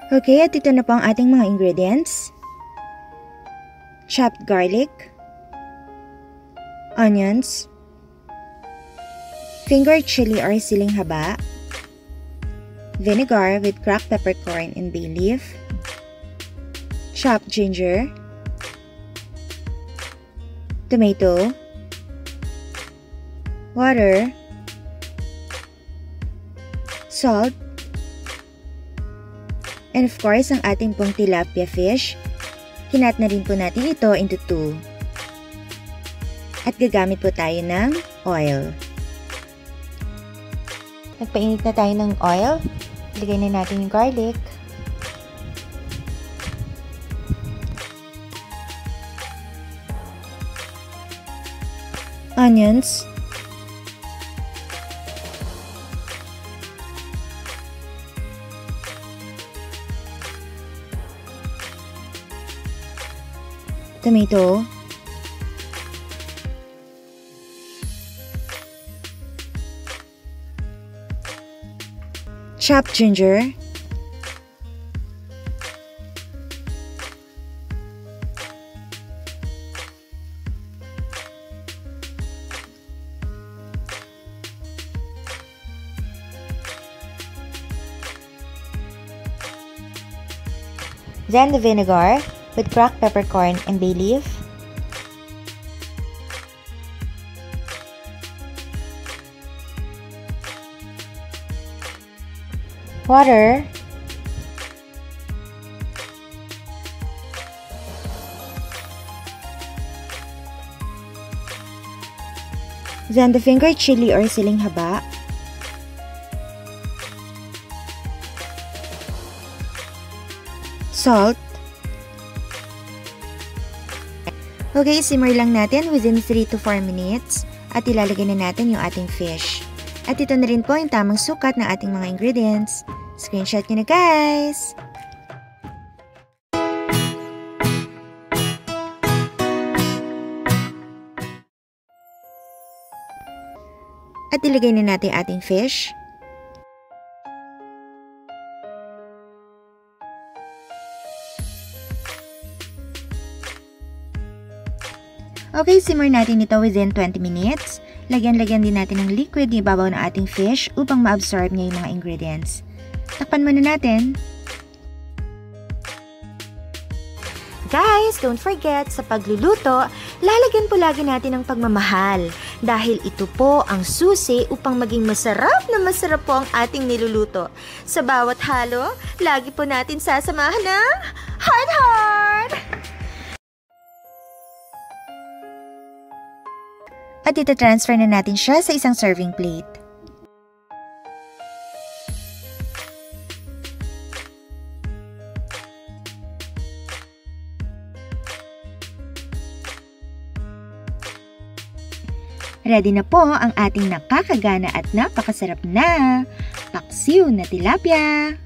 Okay, at ito na po ang ating mga ingredients. Chopped garlic, onions, fingered chili or siling haba, vinegar with cracked peppercorn and bay leaf, chopped ginger, tomato, water, salt, and of course, ang ating pong tilapia fish. Kinat na rin po natin ito into 2. At gagamit po tayo ng oil. Nagpainit na tayo ng oil. Ilagay na natin yung garlic. Onions. Tomato, chopped ginger, then the vinegar with cracked peppercorn and bay leaf, water, then the fingered chili or siling haba, salt. Okay, simmer lang natin within 3 to 4 minutes at ilalagay na natin yung ating fish. At ito na rin po yung tamang sukat ng ating mga ingredients. Screenshot nyo na guys! At ilagay na natin ating fish. Okay, simmer natin ito within 20 minutes. Lagyan-lagyan din natin ng liquid yung ibabaw ng ating fish upang ma-absorb niya yung mga ingredients. Takpan muna natin. Guys, don't forget, sa pagluluto, lalagyan po lagi natin ng pagmamahal. Dahil ito po ang susi upang maging masarap po ang ating niluluto. Sa bawat halo, lagi po natin sasamahan ng heart! At ito-transfer na natin siya sa isang serving plate. Ready na po ang ating nakakagana at napakasarap na paksiw na tilapia!